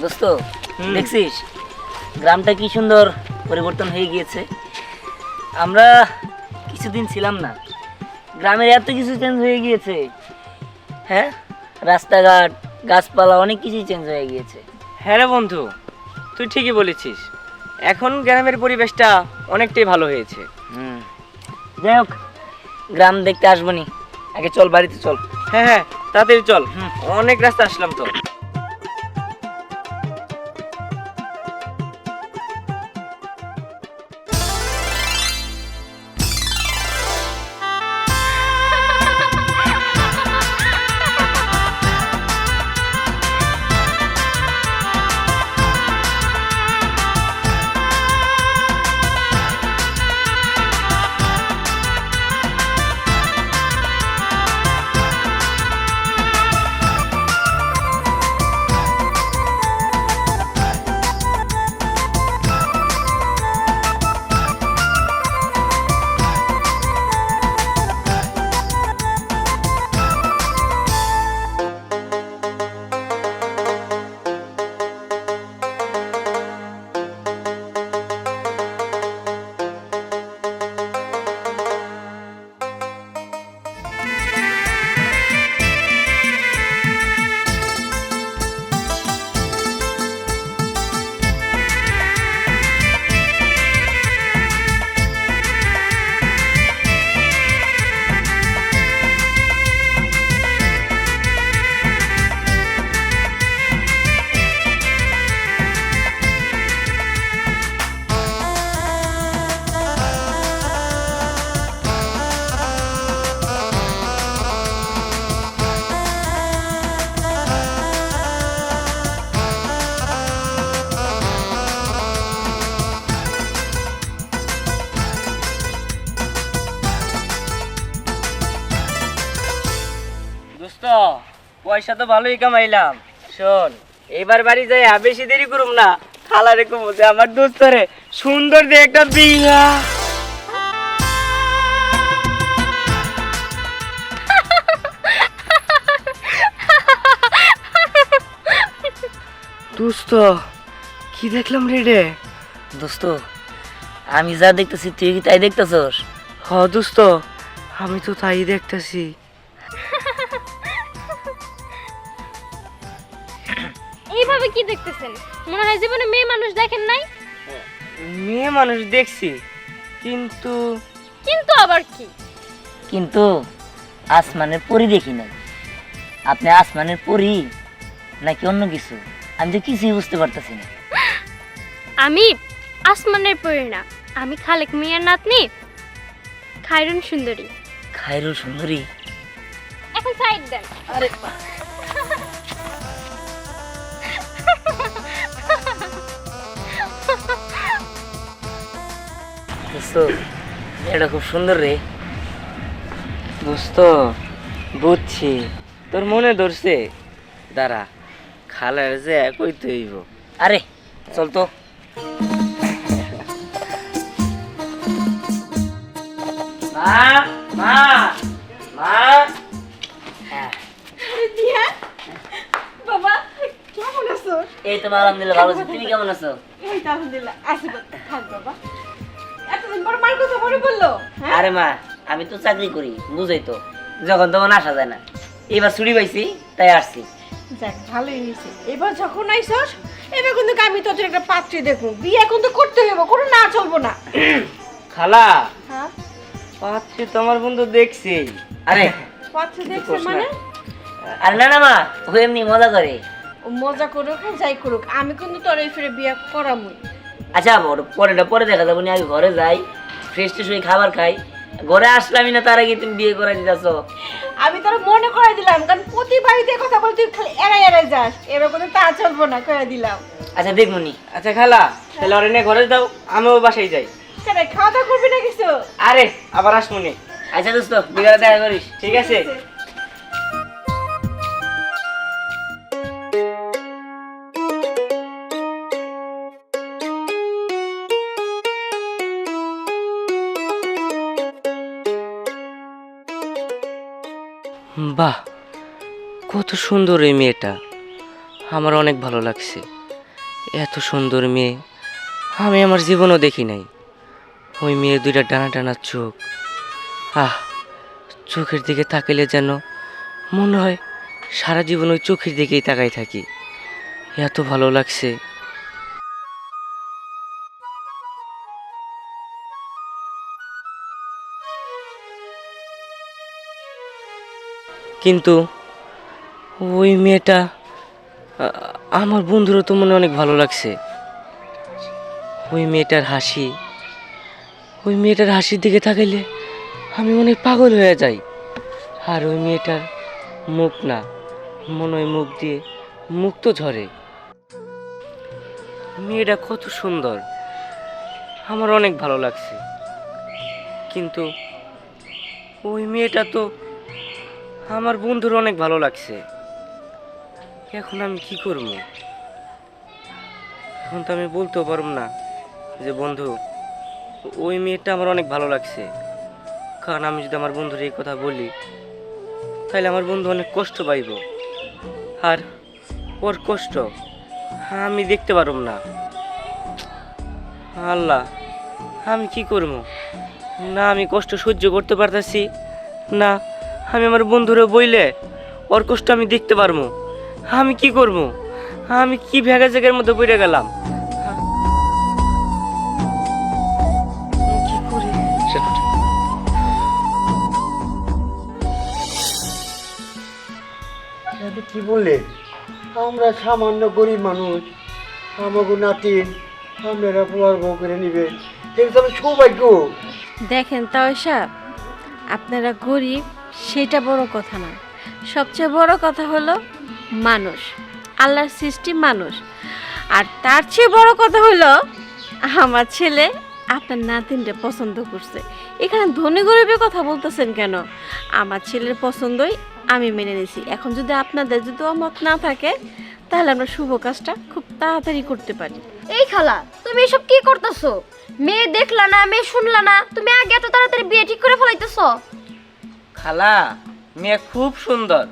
দোস্ত দেখছিস গ্রামটা কি সুন্দর পরিবর্তন হয়ে গিয়েছে। আমরা কিছুদিন ছিলাম না, গ্রামের এত কিছু চেঞ্জ হয়ে গিয়েছে। হ্যাঁ, রাস্তাঘাট, গাছপালা অনেক কিছুই চেঞ্জ হয়ে গিয়েছে। হ্যাঁ রে বন্ধু, তুই ঠিকই বলেছিস। এখন গ্রামের পরিবেশটা অনেকটাই ভালো হয়েছে। যাই হোক, গ্রাম দেখতে আসবো নি, আগে চল বাড়িতে চল। হ্যাঁ হ্যাঁ, তাড়াতাড়ি চল, অনেক রাস্তা আসলাম তো। দোস্ত, পয়সা তো ভালোই কামাইলাম। শোন, এবার বাড়ি যাই, বেশি দেরি করুম না। খালারে কম যে আমার দোস্তরে সুন্দর দিয়ে একটা বিয়া। দোস্ত, কি দেখলাম রে? দোস্ত, আমি যা দেখতেছি তুই কি তাই দেখতেছস? হ দোস্ত, আমি তো তাই দেখতেছি। এইভাবে কি দেখতেছেন? মনে হয় জীবনে মেয়ে মানুষ দেখেন নাই। মেয়ে মানুষ দেখছি, কিন্তু কিন্তু আবার কি? কিন্তু আসমানের পরি দেখি নাই। আপনি আসমানের পরি নাকি অন্য কিছু, আমি তো কিছুই বুঝতে পারতেছি না। আমি আসমানের পরি না, আমি খালেক মিয়ার নাতনি খায়রুন সুন্দরী। খায়রুল সুন্দরী? এখন সাইড দেন। আরে দোস্ত, এটা খুব সুন্দর রে। দোস্ত, বুঝছি, তোর মনে ধরছে। দাঁড়া, খালার যে কইতে হইব। আরে চল তো। মা, মা, মা। হ্যাঁ, বাবা কেমন আছো? এই তো আলহামদুলিল্লাহ ভালো আছি। তুমি কেমন আছো? এই তো আলহামদুলিল্লাহ আছি। থাক বাবা, এতদিন পর মার কথা মনে পড়লো। হ্যাঁ আরে মা, আমি তো চাকরি করি, বুঝই তো, যখন তখন আসা যায় না। এবার ছুটি পাইছি তাই আসছি। যাক, ভালোই হয়েছে। এবার যখন আইসস, এবার কিন্তু আমি তোদের একটা পাত্রী দেখবো। বিয়ে কিন্তু করতে হইব, কোনো না চলবো না। খালা, হ্যাঁ, পাচ্ছি তোমার বন্ধু দেখছি। আরে পাত্রী দেখছে কোস না। মানে? আরে না না মা, ও এমনি মজা করে। ও মজা করুক আর যাই করুক, আমি কিন্তু তোর এই ফিরে বিয়ে করামই। আচ্ছা পরেটা পরে দেখা যাবো, আগে ঘরে যাই, ফ্রেশ ট্রেশ হয়ে খাবার খাই। ঘরে আসলামই না তার আগে তুমি বিয়ে করে দিতেছ। আমি তোর মনে করে দিলাম, কারণ প্রতি বাড়িতে কথা বল, তুই খালি এড়াই এড়াই যাস। এবার কোনো তা চলবো না, করে দিলাম। আচ্ছা দেখবনি। আচ্ছা খালা, তাহলে ওরে নিয়ে ঘরে দাও, আমিও বাসায় যাই। কেন, খাওয়া দাওয়া করবি না কিছু? আরে আবার আসমুনি। আচ্ছা দোস্ত, বিকালে দেখা করিস। ঠিক আছে। বাহ, কত সুন্দর এই মেয়েটা, আমার অনেক ভালো লাগছে। এত সুন্দর মেয়ে আমি আমার জীবনও দেখি নাই। ওই মেয়ের দুইটা টানা টানা চোখ, আহ, চোখের দিকে তাকাইলে যেন মনে হয় সারা জীবন ওই চোখের দিকেই তাকাই থাকি, এত ভালো লাগছে। কিন্তু ওই মেয়েটা আমার বন্ধুরও তো মনে অনেক ভালো লাগছে। ওই মেয়েটার হাসি, ওই মেয়েটার হাসির দিকে তাকাইলে আমি অনেক পাগল হয়ে যাই। আর ওই মেয়েটার মুখ না, মনে হয় মুখ দিয়ে মুখ তো ঝরে। মেয়েটা কত সুন্দর, আমার অনেক ভালো লাগছে। কিন্তু ওই মেয়েটা তো আমার বন্ধুর অনেক ভালো লাগছে। এখন আমি কি করব? এখন তো আমি বলতেও পারব না যে বন্ধু ওই মেয়েটা আমার অনেক ভালো লাগছে। কারণ আমি যদি আমার বন্ধুর এই কথা বলি তাহলে আমার বন্ধু অনেক কষ্ট পাইব, আর ওর কষ্ট আমি দেখতে পারব না। আল্লাহ, আমি কি করব? না আমি কষ্ট সহ্য করতে পারতেছি, না আমি আমার বন্ধুরে বইলে ওর কষ্ট আমি দেখতে পারবো। আমি কি করব? আমি কি ভেগা জায়গার মধ্যে পড়ে গেলাম। কি করি? আপনি কি বললেন? আমরা সামান্য গরিব মানুষ, আমাকে নাতিন আপনারা পোয়ার বউ করে নেবেন, এটা তো সৌভাগ্য। দেখেন তাও সাহেব, আপনারা গরিব সেটা বড় কথা না, সবচেয়ে বড় কথা হলো মানুষ, আল্লাহর সৃষ্টি মানুষ। আর তার চেয়ে বড় কথা হলো আমার ছেলে আপনার নাতিনটা পছন্দ করছে। এখানে ধনী গরিবের কথা বলতেছেন কেন? আমার ছেলের পছন্দই আমি মেনে নিয়েছি। এখন যদি আপনাদের যদি অমত না থাকে তাহলে আমরা শুভ কাজটা খুব তাড়াতাড়ি করতে পারি। এই খালা, তুমি এসব কি করতেছো? মেয়ে দেখলা না, মেয়ে শুনলা না, তুমি আগে এত তাড়াতাড়ি বিয়ে ঠিক করে ফেলাইতেছো। খালা, মেয়ে খুব সুন্দর।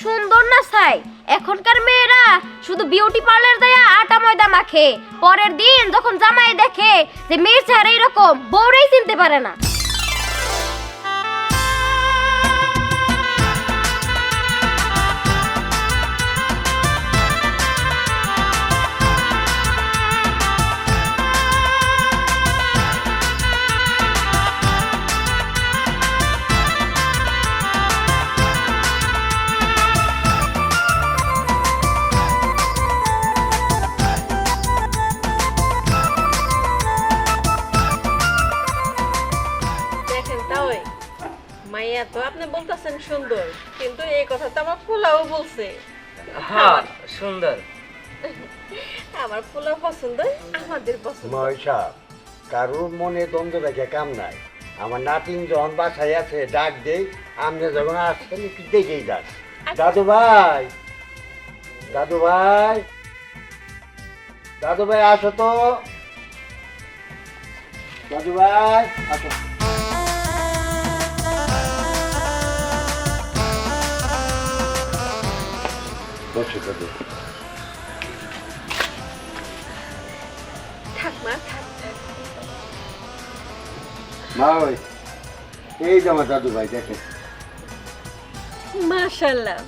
সুন্দর না চাই, এখনকার মেয়েরা শুধু বিউটি পার্লার দেয়া আটা ময়দা মাখে, পরের দিন যখন জামাই দেখে যে মেয়ের চেহারা এরকম, বউরেই চিনতে পারে না। দেখেন তাও মাইয়া তো আপনি বলতেছেন সুন্দর, কিন্তু এই কথা তো আমার ফুলাও বলছে। হ্যাঁ সুন্দর। আমার ফুলা পছন্দ, আমাদের পছন্দ। ময়সা, কারোর মনে দ্বন্দ্ব রেখে কাম নাই। আমার নাতিন যখন বাসায় আছে ডাক দেই, আপনি যখন আসছেন একটু দেখেই যান। দাদু ভাই, দাদু ভাই, দাদু ভাই আসো তো, দাদু ভাই আসো। বসে দাদু। থাক মা, থাক। মা ওই এই যে আমার দাদু ভাই, দেখেন। মাশাআল্লাহ,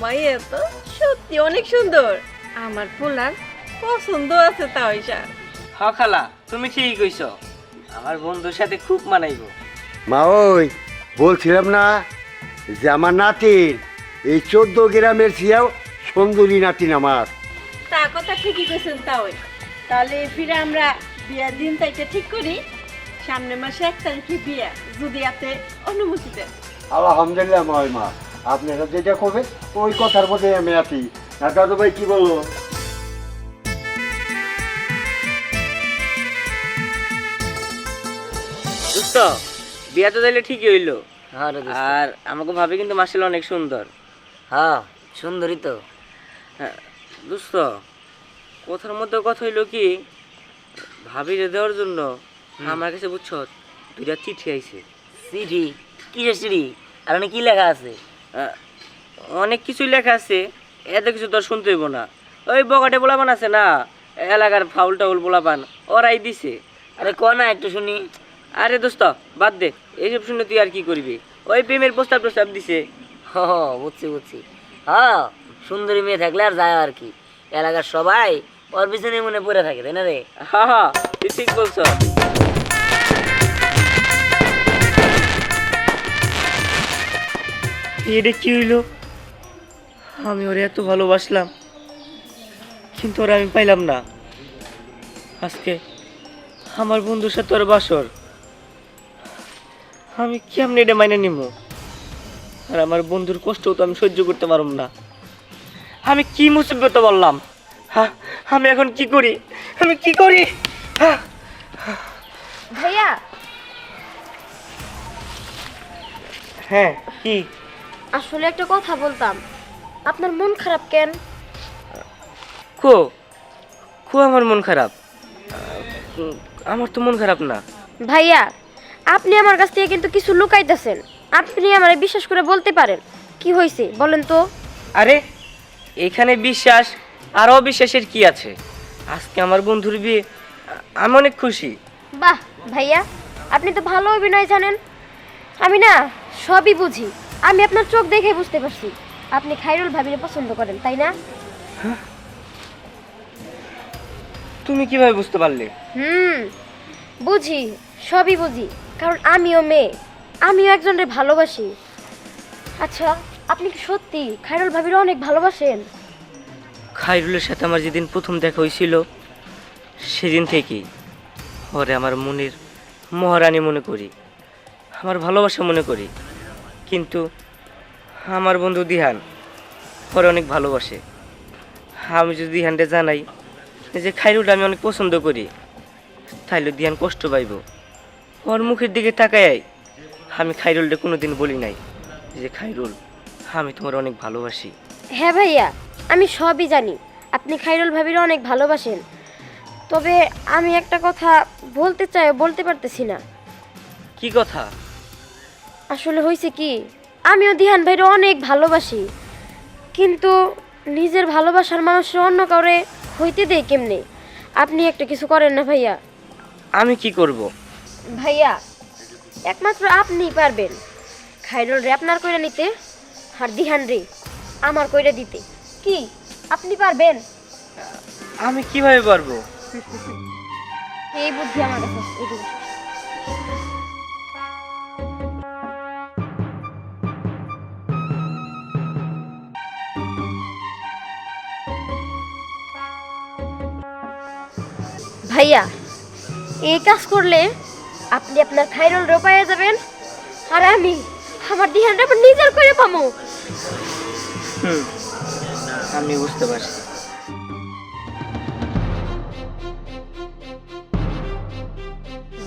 মাইয়া তো সত্যি অনেক সুন্দর। আমার ফুলার পছন্দ আছে তাওইসা। হ্যাঁ খালা, তুমি ঠিকই কইছো, আমার বন্ধুর সাথে খুব মানাইবো। মা ওই বলছিলাম না যে আমার নাতিন এই 14 গ্রামের চেয়েও সুন্দরী নাতিন আমার। তা কথা ঠিকই কইছেন তাওই। তাহলে ফিরে আমরা বিয়ার দিন তাইটা ঠিক করি, সামনের মাসে 1 তারিখে বিয়া, যদি আপনি অনুমতি দেন। আলহামদুলিল্লাহ মা, ওই মা আপনারা যেটা করবেন ওই কথার মধ্যে আমি আছি। না দাদু ভাই কি বললো? দোস্ত, বিয়া তো তাইলে ঠিকই হইলো। হ্যাঁ রে দোস্ত। আর আমাকে ভাবে কিন্তু মাসাল্লাহ অনেক সুন্দর। হ্যাঁ সুন্দরই তো। হ্যাঁ দোস্ত, কথার মধ্যে কথা হইলো কি, ভাবিরে দেওয়ার জন্য আমার কাছে বুঝছো 2টা চিঠি আইছে। চিঠি? কিসের চিঠি? আর কি লেখা আছে? অনেক কিছুই লেখা আছে, এত কিছু তো আর শুনতে হইব না। ওই বগাটে পোলাপান আছে না, এলাকার ফাউল টাউল পোলাপান, ওরাই দিছে। আরে ক না একটু শুনি। আরে দোস্ত বাদ দে, এইসব শুনে তুই আর কি করবি? ওই প্রেমের প্রস্তাব প্রস্তাব দিছে। হ বুঝছি বুঝছি। হ্যাঁ, সুন্দরী মেয়ে থাকলে আর যায় আর কি, এলাকার সবাই ওর পিছনে মনে পড়ে থাকে, তাই না রে? হ্যাঁ হ্যাঁ, তুই ঠিক বলছ। এটা কি হইলো? আমি ওরে এত ভালোবাসলাম, কিন্তু ওরা আমি পাইলাম না। আজকে আমার বন্ধুর সাথে ওর বাসর, আমি কেমনে এটা মাইনে নিব? আর আমার বন্ধুর কষ্টও তো আমি সহ্য করতে পারব না। আমি কি মুসিবত বললাম? হ্যাঁ, আমি এখন কি করি? আমি কি করি? হ্যাঁ। ভাইয়া হ্যাঁ, কি? আসলে একটা কথা বলতাম, আপনার মন খারাপ কেন? কো কো আমার মন খারাপ? আমার তো মন খারাপ না। ভাইয়া আপনি আমার কাছ থেকে কিন্তু কিছু লুকাইতেছেন। আপনি আমারে বিশ্বাস করে বলতে পারেন কি হয়েছে বলেন তো। আরে এখানে বিশ্বাস আর অবিশ্বাসের কি আছে? আজকে আমার বন্ধুর বিয়ে, আমি অনেক খুশি। বাহ ভাইয়া, আপনি তো ভালো অভিনয় জানেন। আমি না সবই বুঝি, আমি আপনার চোখ দেখে বুঝতে পারছি আপনি খাইরুল ভাবিরে পছন্দ করেন, তাই না? তুমি কিভাবে বুঝতে পারলে? বুঝি, সবই বুঝি, কারণ আমিও মেয়ে, আমিও একজনের ভালোবাসি। আচ্ছা, আপনি কি সত্যি খাইরুল ভাবিরে অনেক ভালোবাসেন? খাইরুলের সাথে আমার যেদিন প্রথম দেখা হয়েছিল, সেদিন থেকেই ওরে আমার মনের মহারানী মনে করি, আমার ভালোবাসা মনে করি। কিন্তু আমার বন্ধু দিহান ওরে অনেক ভালোবাসে। আমি যদি দিহানটা জানাই যে খাইরুলটা আমি অনেক পছন্দ করি, তাইলে দিহান কষ্ট পাইব। ওর মুখের দিকে তাকাই আমি খাইরুলটা কোনোদিন বলি নাই যে খাইরুল আমি তোমার অনেক ভালোবাসি। হ্যাঁ ভাইয়া, আমি সবই জানি আপনি খাইরুল ভাবিরে অনেক ভালোবাসেন, তবে আমি একটা কথা বলতে চাই, বলতে পারতেছি না। কি কথা? আসলে হয়েছে কি, আমিও দিহান ভাইরে অনেক ভালোবাসি, কিন্তু নিজের ভালোবাসার মানুষের অন্য কাউরে হইতে দেয় কেমনে? আপনি একটা কিছু করেন না ভাইয়া। আমি কি করব? ভাইয়া একমাত্র আপনিই পারবেন খাইরুল রে আপনার কইরা নিতে, আর দিহান রে আমার কইরা দিতে। কি আপনি পারবেন? আমি কিভাবে পারবো? এই বুদ্ধি আমার কাছে আছে, এই বুদ্ধি। ভাইয়া এই কাজ করলে আপনি আপনার খাইরুল রে পাইয়া যাবেন, আর আমি আমার দিহানটা আমার নিজের করে পামু। আমি বুঝতে পারছি।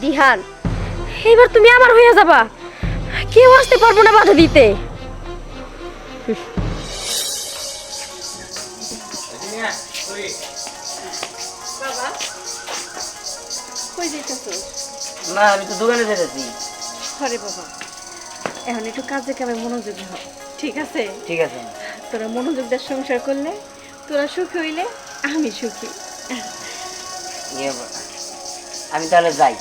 দিহান এবার তুমি আমার হইয়া যাবা, কেউ আসতে পারবো না বাধা দিতে। কই যাইতেছো? না, আমি তো দোকানে যেতেছি। আরে বাবা, এখন একটু কাজে কামে মনোযোগী হ, ঠিক আছে? ঠিক আছে। তোরা মনোযোগ দিয়ে সংসার করলে, তোরা সুখী হইলে আমি সুখী। ইয়ে, আমি তাহলে যাই।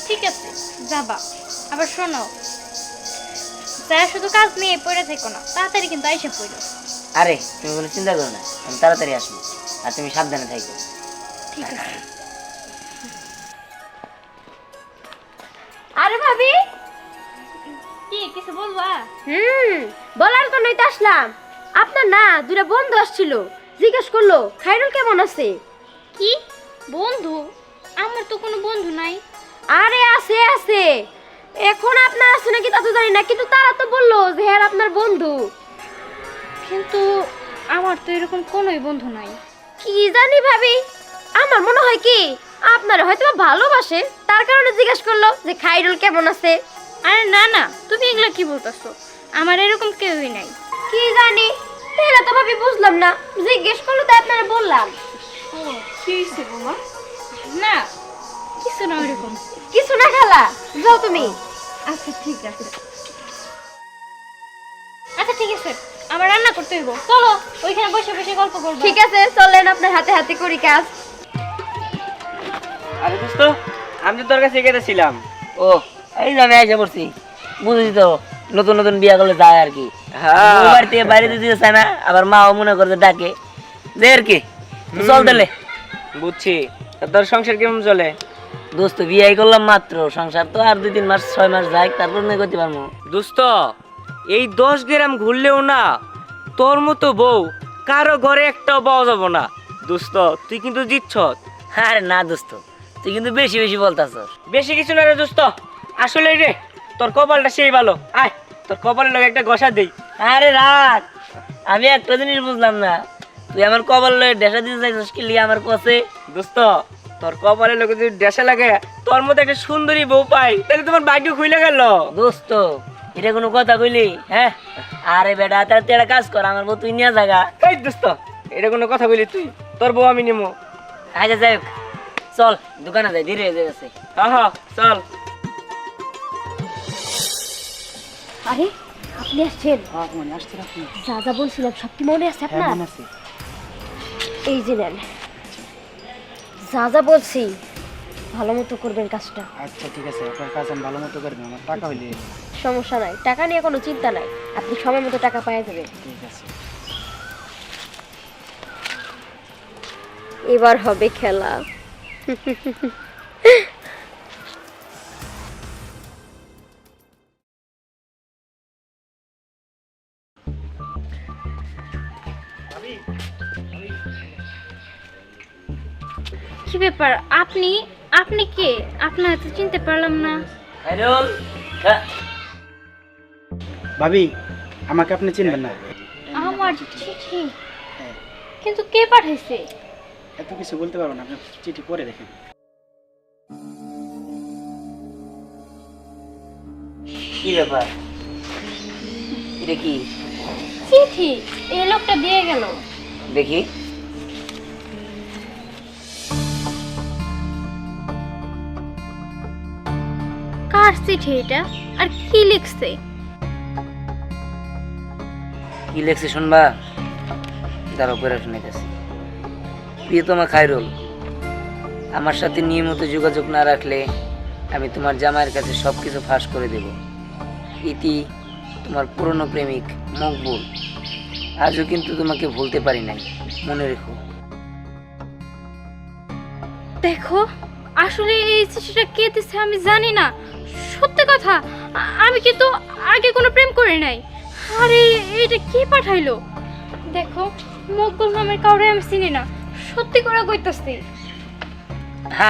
ঠিক আছে যাবা, আবার শোনো, যা শুধু কাজ নিয়ে পড়ে থেকো না, তাড়াতাড়ি কিন্তু আইসা পড়ো। আরে তুমি কোনো চিন্তা করো না, আমি তাড়াতাড়ি আসবো, আর তুমি সাবধানে থাকো। ঠিক আছে। আরে ভাবি, কি কিছু বলবা? বলার তো নইতে আসলাম। আপনার না দুটা বন্ধু আসছিল, জিজ্ঞেস করলো খাইরুল কেমন আছে। কি বন্ধু? আমার তো কোনো বন্ধু নাই। আরে আছে আছে, এখন আপনার আছে নাকি তা তো জানি না, কিন্তু তারা তো বললো যে হ্যাঁ আপনার বন্ধু। কিন্তু আমার তো এরকম কোনোই বন্ধু নাই। কি জানি ভাবি, আমার মনে হয় কি আপনারা হয়তো ভালোবাসে, তার কারণে জিজ্ঞেস করলো যে খাইরুল কেমন আছে। আরে না না, তুমি এগুলা কি বলতেছো? আমার এরকম কেউই নাই। কি জানি, তাহলে তো ভাবি বুঝলাম না, জিজ্ঞেস করলো তাই আপনারা বললাম। ও কি হইছে বাবা? না কিছু না এরকম। কিছু না খালা, যাও তুমি। আচ্ছা ঠিক আছে, আচ্ছা ঠিক আছে, আমার রান্না করতে হইব। চলো ওইখানে বসে বসে গল্প করবো। ঠিক আছে, চলেন আপনার হাতে হাতে করি কাজ। আরে দোস্ত, আমি তো তোর কাছে গেছিলাম। ও এই যে আমি এসে পড়ছি, বুঝেছি তো, নতুন নতুন বিয়া করলে যায় আর কি। হ্যাঁ। বউ বাড়ি থেকে বাইরে দিতে চায় না, আবার মাও মনে করে ডাকে যে আর কি। তো চল তাহলে। বুঝছি। তা তোর সংসার কেমন চলে? দোস্ত বিয়াই করলাম মাত্র, সংসার তো আর 2-3 মাস 6 মাস যাক, তারপর নিয়ে করতে পারবো। দোস্ত, এই 10 গ্রাম ঘুরলেও না তোর মতো বউ কারো ঘরে একটাও পাওয়া যাবো না। দোস্ত তুই কিন্তু জিতছ। আরে না দোস্ত, তুই কিন্তু বেশি বেশি বলতাছস। বেশি কিছু না রে দোস্ত, আসলে রে তোর কপালটা সেই ভালো। আয় তোর কপালের লোক একটা ঘষা দেই। আরে রাখ, আমি একটা জিনিস বুঝলাম না, তুই আমার কপাল লয়ে ডেসা দিতে চাইছিস কি লিয়ে আমার কাছে? দোস্ত তোর কপালের লোকে যদি ডেসা লাগে তোর মতো একটা সুন্দরী বউ পাই, তাহলে তোমার ভাগ্য খুইলে গেল। দোস্ত এটা কোনো কথা কইলি? হ্যাঁ, আরে বেটা তার তেরা কাজ কর, আমার বউ তুই নিয়ে জাগা। এই দোস্ত, এটা কোনো কথা বলি তুই? তোর বউ আমি নেবো। আচ্ছা যাই হোক, চল দোকানে যাই, ধীরে হয়ে যাচ্ছে। হ্যাঁ চল। আরে আপনি আসছেন? যা যা বলছিলাম সব কি মনে আছে আপনার? এই যে নেন, যা যা বলছি ভালো মতো করবেন কাজটা। আচ্ছা ঠিক আছে, আপনার কাজ আমি ভালো মতো করবেন, আমার টাকা হইলে। সমস্যা নাই, টাকা নিয়ে কোনো চিন্তা নাই, আপনি সময় মতো টাকা পাওয়া যাবেন। ঠিক আছে। এবার হবে খেলা। কি ব্যাপার, আপনি আপনি কে? আপনার তো চিনতে পারলাম না। খাইরুল, ভাবি, আমাকে আপনি চিনবেন না? আমার চিঠি? কিন্তু কে পাঠাইছে? এত কিছু বলতে পারবো না, আপনি চিঠি পড়ে দেখেন। কি ব্যাপার, এটা কি? চিঠি এই লোকটা দিয়ে গেল। দেখি। কার চিঠি এটা, আর কি লিখছে? কি লেখছে শুনবা? দাঁড়াও করে শুনাইতেছি। প্রিয়তমা খায়রুল, আমার সাথে নিয়মিত যোগাযোগ না রাখলে আমি তোমার জামাইয়ের কাছে সবকিছু ফাঁস করে দেব। ইতি, তোমার পুরনো প্রেমিক মকবুল। আজও কিন্তু তোমাকে ভুলতে পারি নাই, মনে রেখো। দেখো, আসলে এই চিঠিটা কে দিছে আমি জানি না। সত্যি কথা, আমি কিন্তু আগে কোনো প্রেম করি নাই। আরে এটা কে পাঠাইলো? দেখো, মকবুল নামের কাউরে আমি চিনি না, সত্যি করে কইতাছি।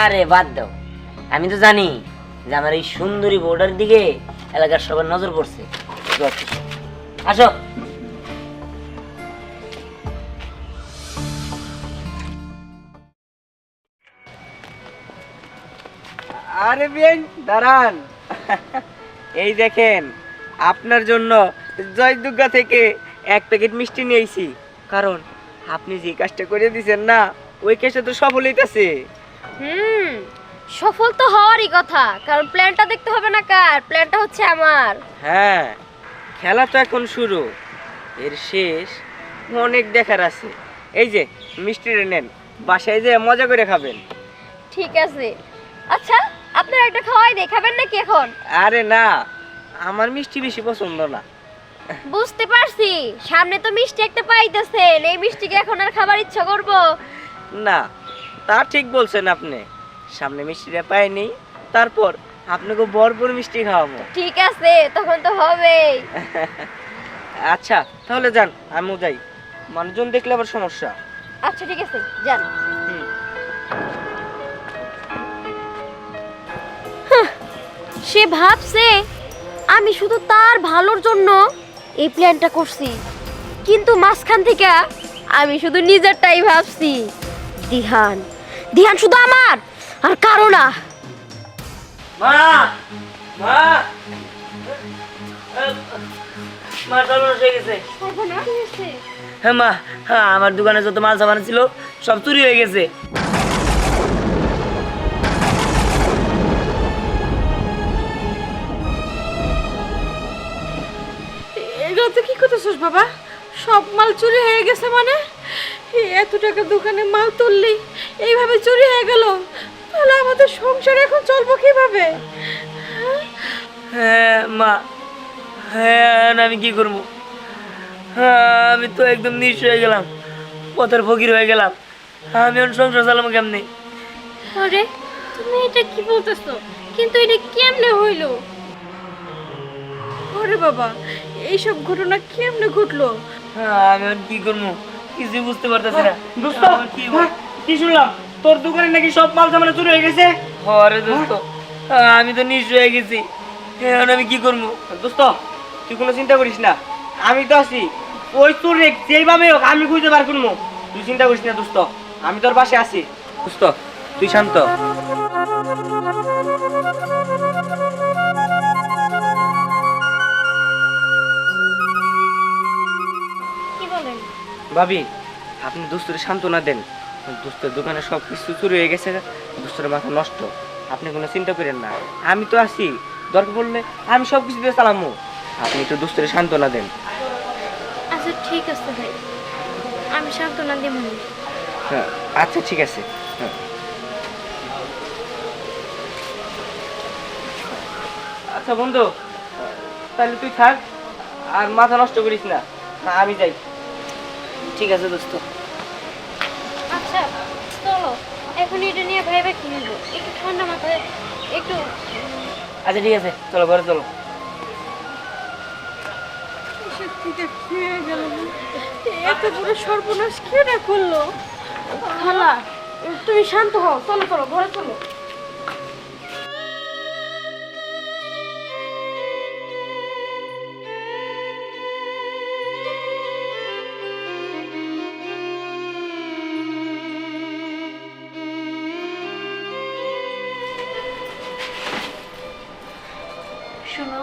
আরে বাদ দাও, আমি তো জানি যে আমার এই সুন্দরী বউটার দিকে এলাকার সবার নজর পড়ছে। আসো। আরে বেন দাঁড়ান। এই দেখেন, আপনার জন্য জয়দুর্গা থেকে 1 প্যাকেট মিষ্টি নিয়েছি। কারণ আপনি যে কাজটা করে দিয়েছেন না, ওই কাজটা তো সফল হইতাছে। সফল তো হওয়ারই কথা, কারণ প্ল্যানটা দেখতে হবে না কার, প্ল্যানটা হচ্ছে আমার। হ্যাঁ, খেলা তো এখন শুরু, এর শেষ অনেক দেখার আছে। এই যে মিষ্টিটা নেন, বাসায় যে মজা করে খাবেন। ঠিক আছে, আচ্ছা আপনার একটা খাওয়াই দেখাবেন নাকি এখন? আরে না, আমার মিষ্টি বেশি পছন্দ না। বুঝতে পারছি, সামনে তো মিষ্টি একটা পাইতেছেন, এই মিষ্টিকে এখন আর খাবার ইচ্ছা করবো? না, তা ঠিক বলছেন আপনি। সামনে মিষ্টিটা পাইনি, তারপর আপনাকে ভরপুর মিষ্টি খাওয়াবো। ঠিক আছে, তখন তো হবেই। আচ্ছা তাহলে যান, আমিও যাই, মানুষজন দেখলে আবার সমস্যা। আচ্ছা ঠিক আছে, যান। সে ভাবছে আমি শুধু তার ভালোর জন্য এই প্ল্যানটা করছি, কিন্তু মাঝখান থেকে আমি শুধু নিজেরটাই ভাবছি। দিহান, দিহান শুধু আমার আর কারো না। মা, মা, মা সর্বনাশ হয়ে গেছে। হ্যাঁ মা, হ্যাঁ আমার দোকানে যত মাল সামান ছিল সব চুরি হয়ে গেছে। এগুলো তো কি করতেছিস বাবা? সব মাল চুরি হয়ে গেছে মানে? এত টাকা দোকানে মাল তুললি এইভাবে চুরি হয়ে গেল, তাহলে আমাদের সংসার এখন চলবো কিভাবে? হ্যাঁ মা, হ্যাঁ আমি কি করবো? হ্যাঁ আমি তো একদম নিঃস্ব হয়ে গেলাম, পথের ফকির হয়ে গেলাম। আমি এখন সংসার চালাবো কেমনি? আরে তুমি এটা কি বলতেছো? কিন্তু এটা কেমনে হইলো? ওরে বাবা, এইসব ঘটনা কেমনে ঘটলো? হ্যাঁ আমি এখন কি করবো কিছু বুঝতে পারতেছি না। দোস্ত, আমার কি হবে? কি শুনলাম তোর দোকানে নাকি সব মাল সামানা চুরি হয়ে গেছে? আরে দোস্ত, আমি তো নিঃস্ব হয়ে গেছি, এখন আমি কি করবো? দোস্ত তুই কোনো চিন্তা করিস না, আমি তো আছি। ওই তোর যেইভাবে হোক আমি খুঁজে বার করবো, তুই চিন্তা করিস না দোস্ত, আমি তোর পাশে আছি। দোস্ত তুই শান্ত। কি বলেন? ভাবি, আপনি দোস্তরে সান্ত্বনা দেন। দোস্তের দোকানে সব কিছু চুরি হয়ে গেছে, দোস্তের মাথা নষ্ট। আপনি কোনো চিন্তা করেন না, আমি তো আছি, দরকার পড়লে আমি সব কিছু দিয়ে চালামো। আপনি একটু দোস্তরে সান্ত্বনা দেন। আচ্ছা ঠিক আছে ভাই, আমি সান্ত্বনা দেব। হ্যাঁ আচ্ছা ঠিক আছে। হ্যাঁ আচ্ছা বন্ধু, তাহলে তুই থাক, আর মাথা নষ্ট করিস না, আমি যাই। ঠিক আছে দোস্ত। আচ্ছা চলো, এখন এটা নিয়ে ভাইবা কি নিব, একটু ঠান্ডা মাথায় একটু। আচ্ছা ঠিক আছে, চলো ঘরে চলো। এসব থেকে কি হয়ে গেল? এত বড় সর্বনাশ কে না করলো? খালা, তুমি শান্ত হও, চলো চলো ঘরে চলো। শোনো,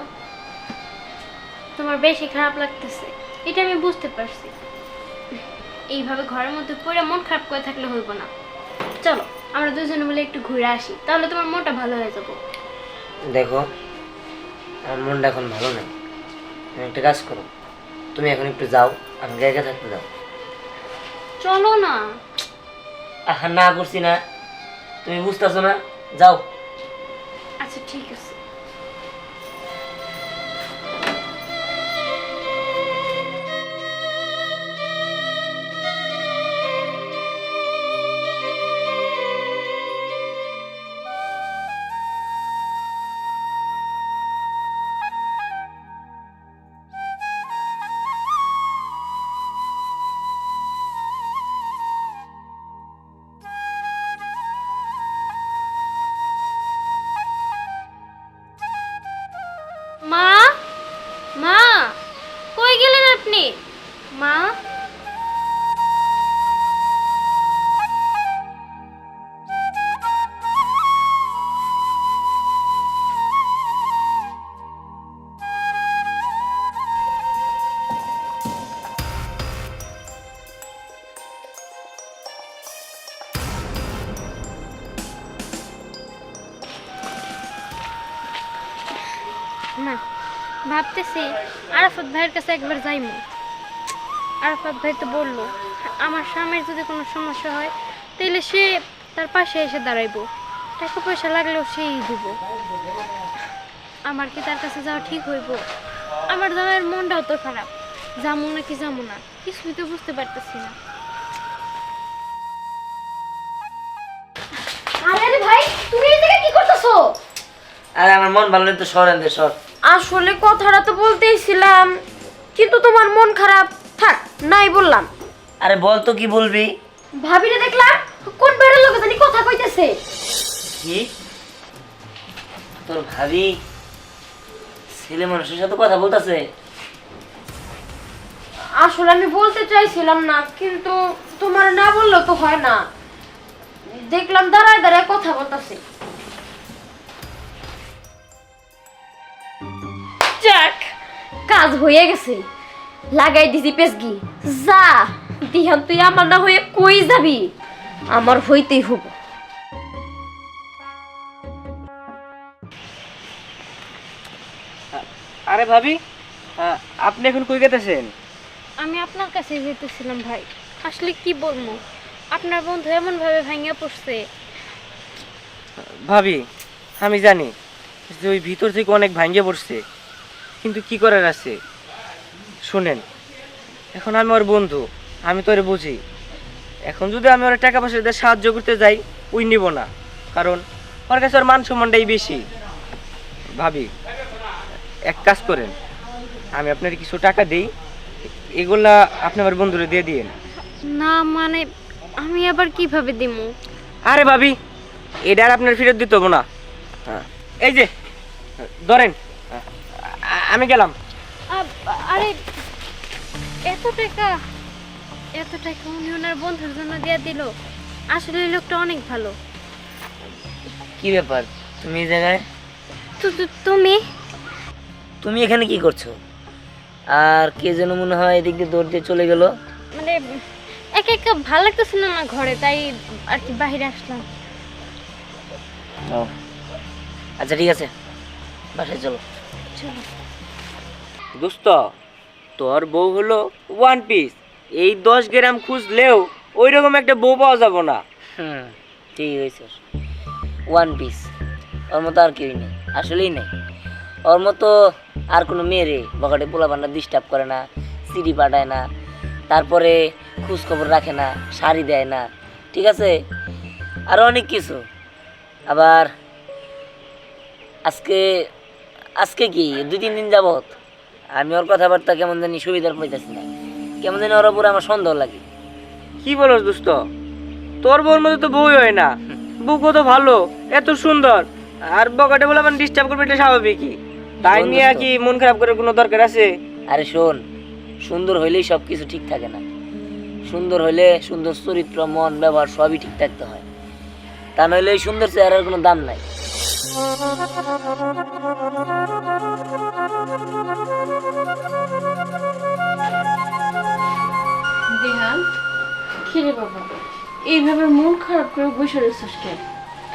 তোমার বেশি খারাপ লাগতেছে, এটা আমি বুঝতে পারছি। এইভাবে ঘরের মধ্যে পড়ে মন খারাপ করে থাকলে হইব না। চলো আমরা দুজনে মিলে একটু ঘুরে আসি, তাহলে তোমার মনটা ভালো হয়ে যাবো। দেখো আমার মনটা এখন ভালো নেই, তুমি একটা কাজ করো, তুমি এখন একটু যাও, আমাকে একা থাকতে দাও। চলো না। আহা না করছি না, তুমি বুঝতেছো না, যাও। আচ্ছা ঠিক আছে। মা, মা, কই গেলেন আপনি? মা, না ভাবতেছি আরাফাত ভাইয়ের কাছে একবার যাইমু। আরাফাত ভাই তো বললো আমার স্বামীর যদি কোনো সমস্যা হয় তাহলে সে তার পাশে এসে দাঁড়াইবো, টাকা পয়সা লাগলেও সেই দিব। আমার কি তার কাছে যাওয়া ঠিক হইব? আমার জামাইয়ের মনটাও তো খারাপ, যামু নাকি যামু না কিছুই তো বুঝতে পারতেছি না। আরে আরে ভাই, তুমি এই জায়গায় কি করতেছো? আরে আমার মন ভালো নেই তো, সর এনতে সর। আসলে কথাটা তো বলতেইছিলাম, কিন্তু তোমার মন খারাপ, থাক নাই বললাম। আরে বল তো কি বলবি? ভাবিরে দেখলাম কোন বেড়ার লোক জানি কথা কইতেছে। কি তোর ভাবি ছেলে মানুষের সাথে কথা বলতেছে? আসলে আমি বলতে চাইছিলাম না, কিন্তু তোমার না বললেও তো হয় না। দেখলাম দাঁড়ায় দাঁড়ায় কথা বলতেছে। যাক, কাজ হয়ে গেছে, লাগাই দিছি পেসগি। যা দিহান, তুই আমার না হয়ে কই যাবি? আমার হইতেই হবো। আরে ভাবি, আপনি এখন কই গেতেছেন? আমি আপনার কাছে যেতেছিলাম ভাই। আসলে কি বলবো, আপনার বন্ধু এমনভাবে ভাঙিয়া পড়ছে। ভাবি আমি জানি যে ওই ভিতর থেকে অনেক ভাঙ্গে পড়ছে, কিন্তু কি করার আছে। শোনেন, এখন আমি ওর বন্ধু, আমি তো ওরে বুঝি। এখন যদি আমি ওর টাকা পয়সা দিয়ে সাহায্য করতে যাই, ওই নিব না, কারণ ওর কাছে ওর মান সম্মানটাই বেশি। ভাবি এক কাজ করেন, আমি আপনার কিছু টাকা দিই, এগুলা আপনি আমার বন্ধুরে দিয়ে দিয়েন। না মানে আমি আবার কিভাবে দিমু? আরে ভাবি, এটা আর আপনার ফেরত দিতে হবো না। এই যে ধরেন, আমি গেলাম। আরে এত টাকা, এত টাকা উনি ওনার বন্ধুর জন্য দিয়ে দিল। আসলে এই লোকটা অনেক ভালো। কি ব্যাপার, তুমি এই জায়গায়? তুমি তুমি এখানে কি করছো? আর কে যেন মনে হয় এদিক দিয়ে দৌড় দিয়ে চলে গেল। মানে একা একা ভালো লাগতেছিল না ঘরে, তাই আর কি বাইরে আসলাম। ও আচ্ছা ঠিক আছে, বাসায় চলো। চলো। দোস্ত, তোর বউ হলো ওয়ান পিস, এই 10 গ্রাম খুঁজলেও ওই রকম একটা বউ পাওয়া যাবো না। হুম, ঠিক হয়েছে। ওয়ান পিস, ওর মতো আর কেউই নেই, আসলেই নেই। ওর মতো আর কোনো মেয়েরে বকাটে পোলা বান্না ডিস্টার্ব করে না, সিঁড়ি পাঠায় না, তারপরে খোঁজ খবর রাখে না, শাড়ি দেয় না, ঠিক আছে, আরও অনেক কিছু। আবার আজকে আজকে কি 2-3 দিন যাবত আমি ওর কথাবার্তা কেমন জানি সুবিধার পাইতেছি না, কেমন জানি ওর উপরে আমার সন্দেহ লাগে। কি বলস দোস্ত, তোর বউর মতো তো বউই হয় না। বউ কত ভালো, এত সুন্দর, আর বকাটে বলে মানে ডিস্টার্ব করবে, এটা স্বাভাবিকই। তাই নিয়ে কি মন খারাপ করার কোনো দরকার আছে? আরে শোন, সুন্দর হইলেই সব কিছু ঠিক থাকে না। সুন্দর হইলে সুন্দর চরিত্র, মন, ব্যবহার সবই ঠিক থাকতে হয়। তা নইলে এই সুন্দর চেহারার কোনো দাম নাই। দেহান, কিরে বাবা, এইভাবে মন খারাপ করে বসে রয়েছিস কেন?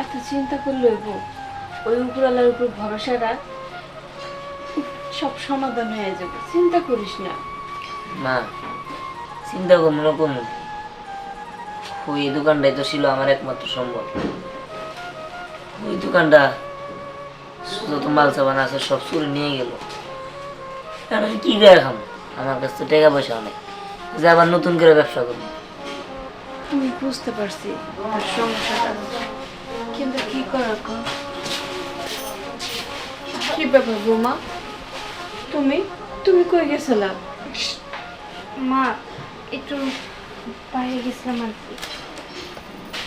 এত চিন্তা করলে হইব? ওই উপরওয়ালার উপর ভরসা রাখ, সব সমাধান হয়ে যাবে, চিন্তা করিস না। মা, চিন্তা করবো না কমু। ওই দোকানটাই তো ছিল আমার একমাত্র সম্বল। ওই দোকানটা যত মাল সাবান আছে সব চুরি নিয়ে গেল। এখন কি করে খাম? আমার কাছে তো টাকা পয়সা নেই যে আবার নতুন করে ব্যবসা করবো। আমি বুঝতে পারছি তোর সমস্যাটা, কিন্তু কি করার কর। কি ব্যাপার বৌমা, তুমি তুমি কই গেছিলা? মা একটু বাইরে গেছিলাম আর কি।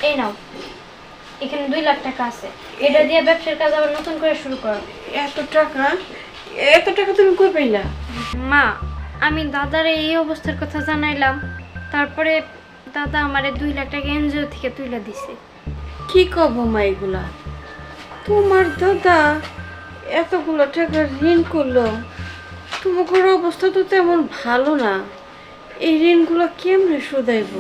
এই নাও, এখানে 2 লাখ টাকা আছে, এটা দিয়ে ব্যবসার কাজ আবার নতুন করে শুরু করো। এত টাকা, এত টাকা তুমি কই পাইলা? মা, আমি দাদারে এই অবস্থার কথা জানাইলাম, তারপরে দাদা আমারে 2 লাখ টাকা এনজিও থেকে তুলে দিছে। কি কব মা এগুলা? তোমার দাদা এতগুলো টাকা ঋণ করলো, তোমার অবস্থা তো তেমন ভালো না, এই ঋণগুলো কেমনে শোধাইব?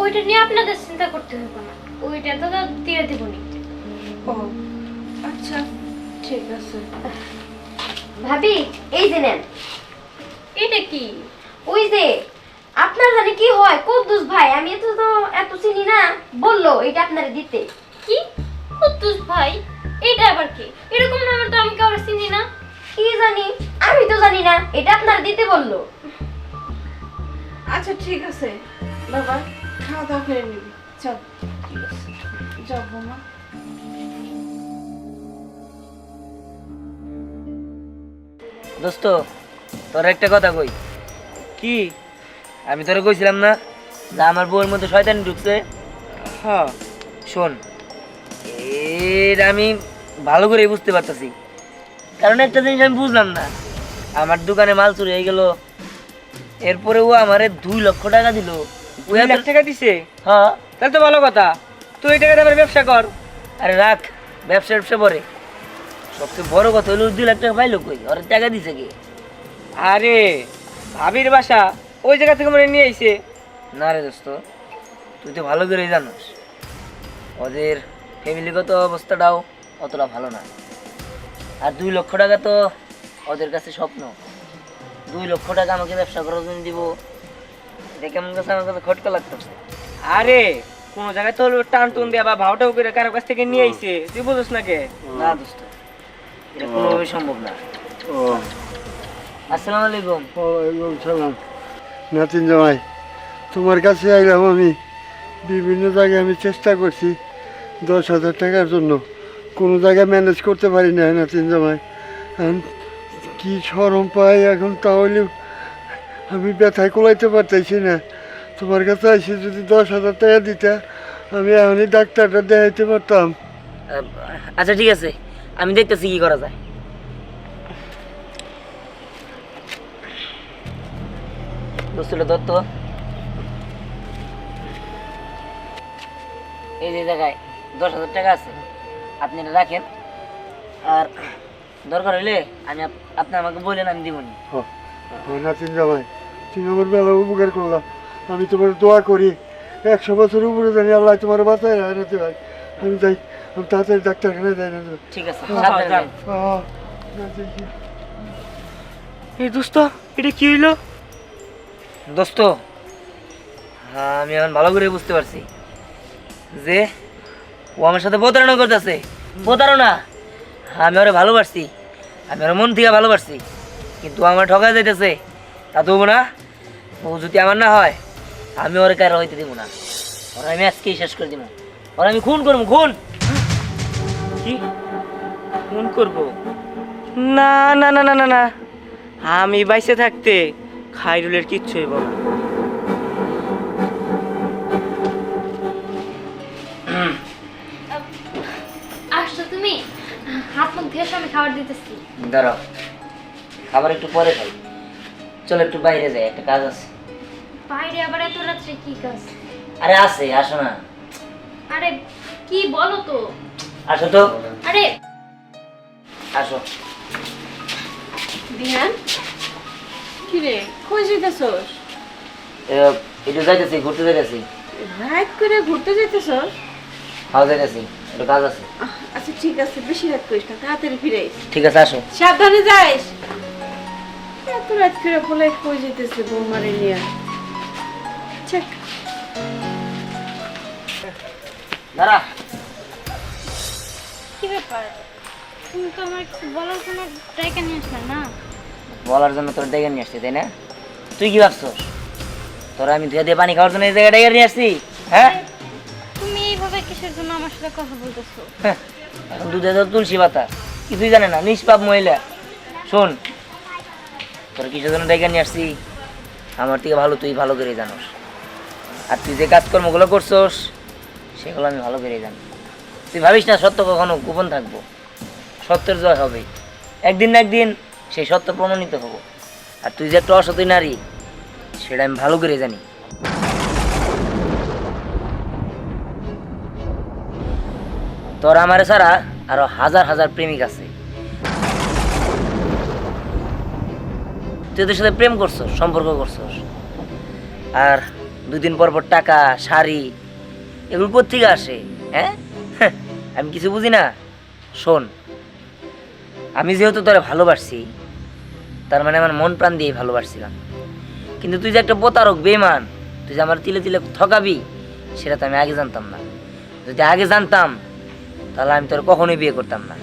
ওইটা নিয়ে আপনাদের চিন্তা করতে হবে না, ওইটা দাদা দিয়ে দেবনি। ও আচ্ছা, ঠিক আছে। ভাবি, এই যে নেন। এটা কি? ওই যে আপনার জানি কি হয় কুদ্দুস ভাই, আমি এত চিনি না, বললো এটা আপনারে দিতে। কি কুদ্দুস ভাই? এটা আবার কি? এরকম নামে তো আমি কাউকে চিনি না। কি জানি, আমি তো জানি না, এটা আপনার দিতে বললো। আচ্ছা ঠিক আছে বাবা, খাওয়া দাওয়া করে নিবি, চল। ঠিক আছে, যাও বৌমা। দোস্ত, তোর একটা কথা কই। কি? আমি তোরে কইছিলাম না যে আমার বউয়ের মধ্যে শয়তানি ঢুকছে? হ্যাঁ, শোন, এটা আমি ভালো করে বুঝতে পারতেছি, কারণ একটা জিনিস আমি বুঝলাম না। আমার দোকানে মাল চুরি হয়ে গেল, এরপরে ও আমারে 2 লক্ষ টাকা দিল। 2 লাখ টাকা দিছে? হ্যাঁ। তাহলে তো ভালো কথা, তুই এই টাকা দিয়ে ব্যবসা কর। আরে রাখ, ব্যবসা পরে, সবচেয়ে বড় কথা হলো 2 লাখ টাকা পাইলো কই? ওর টাকা দিছে কি? আরে ভাবির বাসা ওই জায়গা থেকে মনে নিয়ে আইছে। না রে দোস্ত, তুই তো ভালো করেই জানোস ওদের ফ্যামিলিগত অবস্থাটাও অতটা ভালো না। আর 2 লক্ষ টাকা তো ওদের কাছে স্বপ্ন। 2 লক্ষ টাকা আমাকে ব্যবসা করার জন্য দিব, এটা কেমন কাছে আমার কাছে খটকা লাগতেছে। আরে কোন জায়গায় তো টান টুন দেয়া বা ভাওটাও করে কারো কাছ থেকে নিয়ে আইছে, তুই বুঝছ না কে? না দোস্ত, এটা কোনোভাবেই সম্ভব না। ও আসসালামু আলাইকুম। ওয়ালাইকুম সালাম। নাতিন জামাই, তোমার কাছে আইলাম আমি। বিভিন্ন জায়গায় আমি চেষ্টা করছি 10,000 টাকার জন্য, কোনো জায়গায় ম্যানেজ করতে পারি না নাতিন জামাই। এখন কি শরম পাই এখন, তাহলে আমি ব্যথায় কোলাইতে পারতেছি না। তোমার কাছে আইসি, যদি 10,000 টাকা দিতা আমি এখনই ডাক্তারটা দেখাইতে পারতাম। আচ্ছা ঠিক আছে, আমি দেখতেছি কি করা যায়। দোস্তটা দত্ত, এই যে জায়গায় 10,000 টাকা আছে, আপনি এটা রাখেন। আর দরকার হইলে আপনি আমাকে বলেন, আমি দিবনি। নাতিন জামাই, তুমি আমার বেলা উপকার করলাম, আমি তোমার দোয়া করি 100 বছর উপরে জানি আল্লাহ তোমার বাঁচায় নাতি ভাই। আমি যাই, আমি তাড়াতাড়ি ডাক্তারখানায় যাই না। ঠিক আছে, সাবধানে যান। এই দোস্ত, এটা কি হইলো? দোস্ত, আমি এখন ভালো করে বুঝতে পারছি যে ও আমার সাথে প্রতারণা করতেছে। প্রতারণা, আমি ওরে ভালোবাসছি, আমি ওর মন থেকে ভালোবাসছি, কিন্তু ও আমার ঠকা যাইতেছে। তা দেবো না, ও যদি আমার না হয় আমি ওরে কারো হইতে দিব না। ওরা আমি আজকেই শেষ করে দিব, ওরা আমি খুন করবো, খুন। কি ফোন করব? না না না না না না, আমি বাইসে থাকতে খাইরুলের কিচ্ছু হইব না। আসছো তুমি? হাত মুখ ধুয়ে এসো, আমি খাবার দিতেছি। দাঁড়াও, খাবার একটু পরে খাই, চলো একটু বাইরে যাই, একটা কাজ আছে। বাইরে আবার এত রাত্রে কি কাজ? আরে আছে, আসো না। আরে কি বলো তো? আসো তো, আরে আসো। বিহান, কি রে, কই যাইতেছস? একটু যাইতেছি, ঘুরতে যাইতেছি। রাত করে ঘুরতে যাইতেছস? খাওয়া যাইতেছি, একটু কাজ আছে। আচ্ছা ঠিক আছে, বেশি রাত করিস না, তাড়াতাড়ি ফিরে আইস। ঠিক আছে, আসো। সাবধানে যাইস। এত রাত করে বলে কই যাইতেছে বৌমারে নিয়ে? চেক। দাঁড়া। কি ব্যাপার? তুমি তো আমার কিছু বলার জন্য টাকা নিয়ে আসলে না? বলার জন্য তোর ডেকে নিয়ে আসছি, তাই না? তুই কি ভাবছস তোরা আমি ধুয়ে দিয়ে পানি খাওয়ার জন্য এই জায়গায় ডেকে নিয়ে আসছি? হ্যাঁ, তুমি এইভাবে কিসের জন্য আমার সাথে কথা বলতেছো? হ্যাঁ, এখন দুধে তো তুলসী পাতা, কিছুই জানে না, নিষ্পাপ মহিলা। শোন, তোর কিসের জন্য ডেকে নিয়ে আসছি আমার থেকে ভালো তুই ভালো করে জানোস। আর তুই যে কাজকর্মগুলো করছস সেগুলো আমি ভালো করে জানি। তুই ভাবিস না সত্য কখনো গোপন থাকবো, সত্যের জয় হবে। একদিন না একদিন সেই সত্য প্রমাণিত হবো। আর তুই যে একটা অসতী নারী সেটা আমি ভালো করে জানি। তোর আমারে ছাড়া আরো হাজার হাজার প্রেমিক আছে। তুই ওদের সাথে প্রেম করছস, সম্পর্ক করছস, আর 2 দিন পর পর টাকা, শাড়ি, এগুলো কোত্থেকে আসে? হ্যাঁ, আমি কিছু বুঝি না। শোন, আমি যেহেতু তোরে ভালোবাসছি, তার মানে আমার মন প্রাণ দিয়ে ভালোবাসছিলাম। কিন্তু তুই যে একটা প্রতারক, বেঈমান, তুই যে আমার তিলে তিলে ঠকাবি, সেটা তো আমি আগে জানতাম না। যদি আগে জানতাম তাহলে আমি তোর কখনোই বিয়ে করতাম না।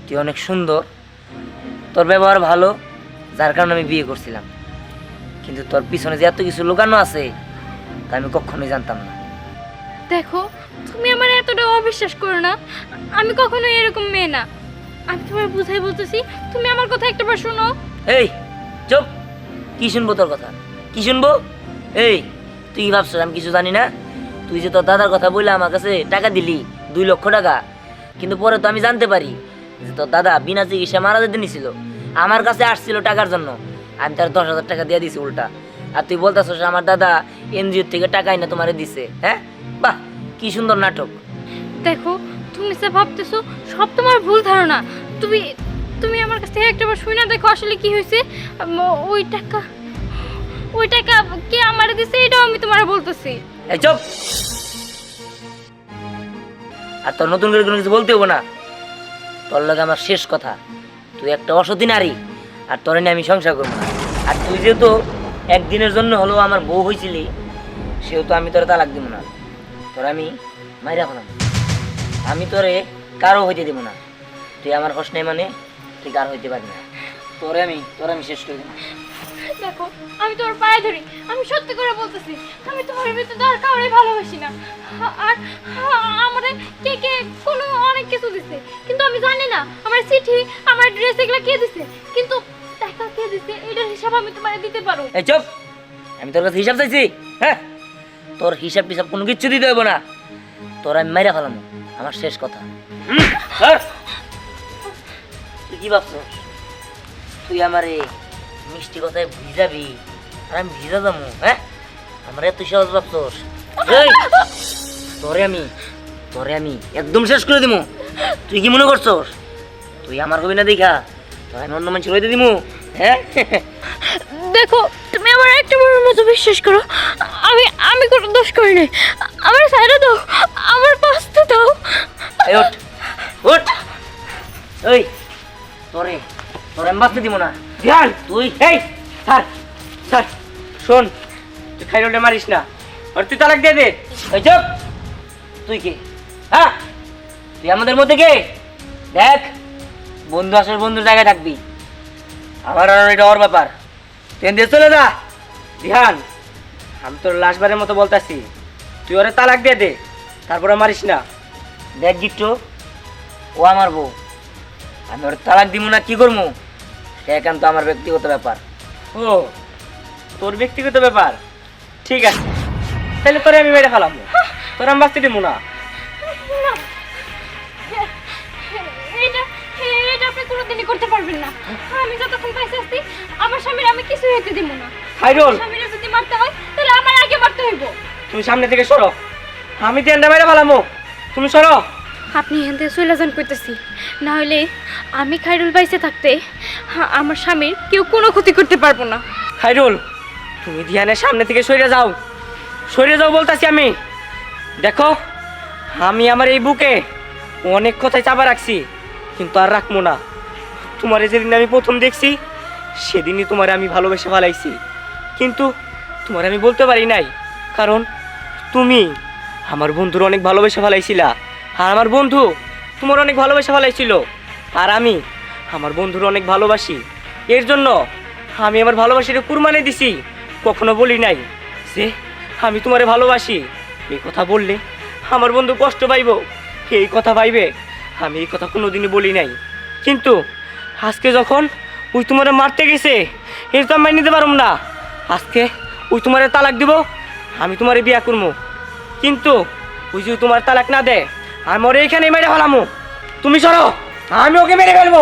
তুই অনেক সুন্দর, তোর ব্যবহার ভালো, যার কারণে আমি বিয়ে করছিলাম। কিন্তু তোর পিছনে যে এত কিছু লুকানো আছে তা আমি কখনোই জানতাম না। দেখো, তুমি আমার এতটা অবিশ্বাস করো না, আমি কখনোই এরকম মেয়ে না। আমি তোমার বুঝাই বলতেছি, তুমি আমার কথা একটাবার শোনো। এই চুপ, কি শুনবো তোর কথা? কি শুনবো? এই তুই কি ভাবছিস আমি কিছু জানি না? তুই যে তোর দাদার কথা বলে আমার কাছে টাকা দিলি 2 লক্ষ টাকা, কিন্তু পরে তো আমি জানতে পারি যে তোর দাদা বিনা চিকিৎসা মারা যেতে নিছিল, আমার কাছে আসছিল টাকার জন্য। আমি তার 10,000 টাকা দিয়ে দিছি উল্টা। আর তুই বলতেছিস আমার দাদা এনজিও থেকে টাকা এনে তোমারে দিছে? হ্যাঁ, বাহ, কি সুন্দর নাটক। দেখো, তুমি যে ভাবতেছো সব তোমার ভুল ধারণা। তুমি তুমি আমার কাছ থেকে একটাবার শুনে দেখো আসলে কি হয়েছে। ওই টাকা কে আমারে দিছে এটাও আমি তোমারে বলতেছি। এই চুপ, আর তোর নতুন করে কোনো কিছু বলতে হবো না। তোর লাগে আমার শেষ কথা, তুই একটা অসতী নারী, আর তোর নিয়ে আমি সংসার করবো না। আর তুই যেহেতু একদিনের জন্য হলো আমার বউ হয়েছিলি, সেহেতু আমি তোরে তালাক দিব না, তোর আমি মাইরা ফেলাম। আমি তোরে কারো হইতে দিব না। তুই আমার হস নাই মানে তুই কারো হইতে পারবি না। তোরে আমি শেষ করে দিব। দেখো আমি তোর পায়ে ধরি, আমি সত্যি করে বলতেছি, আমি তোমার ভিতরে আর কাউরে ভালোবাসি না। আর আমাদের কে কে কোনো অনেক কিছু দিছে, কিন্তু আমি জানি না আমার চিঠি আমার ড্রেস এগুলো কে দিছে, কিন্তু টাকা কে দিছে এটার হিসাব আমি তোমারে দিতে পারো। এই চুপ, আমি তোর কাছে হিসাব চাইছি? হ্যাঁ, তোর হিসাব টিসাব কোনো কিচ্ছু দিতে হইব না, তোর আমি মাইরা ফেলাম, আমার শেষ কথা। তুই কি ভাবছস তুই আমার এই মিষ্টি কথায় ভিজাবি আর আমি ভিজা যাবো? হ্যাঁ, আমার এত সহজ ভাবছস? এই, তোরে আমি একদম শেষ করে দিমু। তুই কি মনে করছস তুই আমার হবি না দেখা তোর আমি অন্য মানুষের হইতে দিমু? হ্যাঁ, দেখো তুমি আমার একটা বড় মতো বিশ্বাস করো, আমি কোনো দোষ করি নাই, আমার সাইডে দাও, আমার পাশে দাও। এই ওঠ, ওঠ। এই তোরে আমি বাঁচতে দিব না। ধ্যান, তুই এই স্যার স্যার শোন, তুই খাইরুলটা মারিস না, আর তুই তালাক দিয়ে দে। এই চুপ, তুই কে? হ্যাঁ, তুই আমাদের মধ্যে কে? দেখ, বন্ধু আসলে বন্ধুর জায়গায় থাকবি, আমার আর এটা ওর ব্যাপার। তুই দিয়ে চলে যা। ধ্যান, আমি তোর লাশবারের মতো বলতাছি, তুই ওরে তালাক দিয়ে দে, তারপরে মারিস না। দেখ গিট্টু, ও আমার বউ, আমি ওর তালাক দিব না কি করবো সে একান্ত আমার ব্যক্তিগত ব্যাপার। ও, তোর ব্যক্তিগত ব্যাপার, ঠিক আছে, তাহলে তোরে আমি মেরে ফেলাম, তোর আমি বাঁচতে দিব না। এটা এটা আপনি কোনোদিনই করতে পারবেন না। আমি যতক্ষণ পাইছি আসছি আমার স্বামীর আমি কিছু হইতে দিব না। খাইরুল, স্বামীর যদি মারতে হয় তাহলে আমার আগে মারতে হইব। তুমি সামনে থেকে সরো, আমি তেনটা মেরে ফেলামো, তুমি সরো। আপনি এখান থেকে চলে যান কইতেছি, না হলে আমি খাইরুল বাইসে থাকতে আমার স্বামীর কেউ কোনো ক্ষতি করতে পারবো না। খাইরুল, তুমি ধ্যানের সামনে থেকে সরে যাও বলতাছি আমি। দেখো, আমি আমার এই বুকে অনেক কথাই চাপা রাখছি, কিন্তু আর রাখবো না। তোমারে যেদিন আমি প্রথম দেখছি সেদিনই তোমারে আমি ভালোবেসে ফেলাইছি, কিন্তু তোমারে আমি বলতে পারি নাই, কারণ তুমি আমার বন্ধুর অনেক ভালোবেসে ফেলাইছিলা, আর আমার বন্ধু তোমার অনেক ভালোবেসে ফেলাইছিল, আর আমি আমার বন্ধুর অনেক ভালোবাসি। এর জন্য আমি আমার ভালোবাসাটা কুরবানি দিছি, কখনো বলি নাই যে আমি তোমারে ভালোবাসি। এই কথা বললে আমার বন্ধু কষ্ট পাইব, এই কথা পাইবে, আমি এই কথা কোনোদিনই বলি নাই। কিন্তু আজকে যখন ওই তোমারে মারতে গেছে, এটা তো আমি মেনে নিতে পারব না। আজকে ওই তোমারে তালাক দিব, আমি তোমারে বিয়া করবো, কিন্তু ওই যে তোমার তালাক না দে, আমি ওরে এইখানে মেরে ফেলামো। তুমি সরো, আমি ওকে মেরে ফেলবো।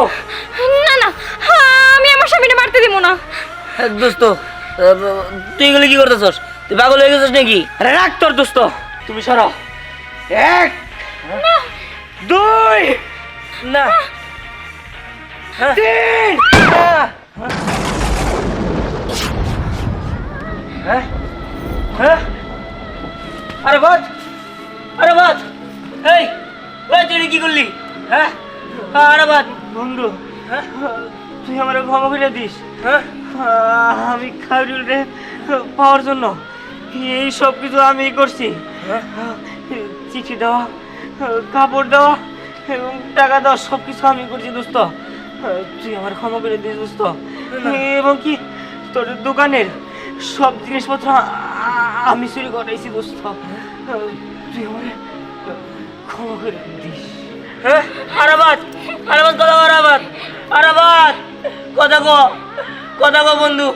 না না, আমি আমার স্বামীকে মারতে দিব না। দোস্ত, তুই এগুলো কি করতেছস? তুই পাগল হয়ে গেছিস নাকি? আরে রাখ তোর দোস্ত, তুমি সরো। এক, দুই, না, তিন। হ্যাঁ হ্যাঁ, আরে বাদ, এই ওই তুই এটা কি করলি? হ্যাঁ, আরে বাদ বন্ধু, তুই আমার ক্ষমা করে দিস। হ্যাঁ, আমি খাইরুল রে পাওয়ার জন্য এই সব কিছু আমি করছি। চিঠি দেওয়া, কাপড় দেওয়া এবং টাকা দেওয়া সব কিছু আমি করছি দোস্ত। তুই আমার ক্ষমা করে দিস দোস্ত। এবং কি তোর দোকানের সব জিনিসপত্র আমি চুরি করাইছি দোস্ত। তুই আমার ক্ষমা করে দিস। হ্যাঁ, আরাবাদ কথা কো বন্ধু।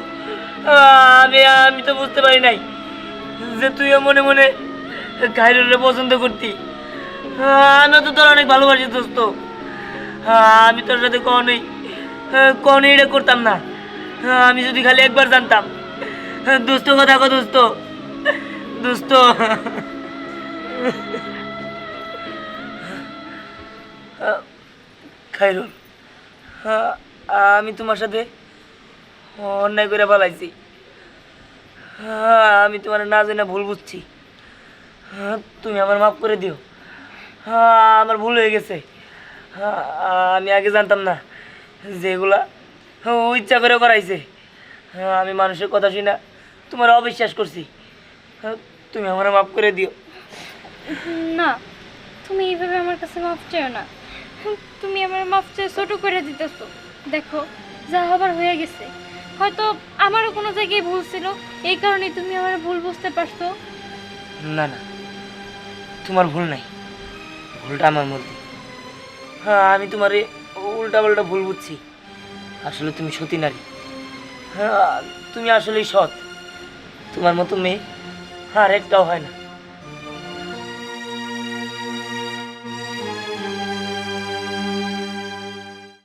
আমি তো বুঝতে পারি নাই যে তুইও মনে মনে খাইরুলরে পছন্দ করতি। আমি তো তোর অনেক ভালোবাসি দোস্ত। আমি তোর সাথে কখনোই এটা করতাম না। আমি যদি খালি একবার জানতাম। দোস্ত কথা কো দোস্ত। খাইরুল, আমি তোমার সাথে অন্যায় করে পালাইছি। আমি তোমার না জেনে ভুল বুঝছি, তুমি আমার মাফ করে দিও। আমার ভুল হয়ে গেছে। আমি আগে জানতাম না যেগুলা ও ইচ্ছা করে করাইছে। হ্যাঁ, আমি মানুষের কথা শুনি না তোমার অবিশ্বাস করছি। হ্যাঁ, তুমি আমার মাফ করে দিও। না, তুমি এইভাবে আমার কাছে মাফ চাও না। তুমি আমার মাফ চেয়ে ছোট করে দিতেছো। দেখো, যা হবার হয়ে গেছে। হয়তো আমারও কোনো জায়গায় ভুল ছিল, এই কারণে তুমি আমার ভুল বুঝতে পারছো। না না, তোমার ভুল নাই, ভুলটা আমার মধ্যে। হ্যাঁ, আমি তোমার উল্টা পাল্টা ভুল বুঝছি। আসলে তুমি সতী নারী। হ্যাঁ, তুমি আসলেই সৎ। তোমার মতো মেয়ে আর একটাও হয় না।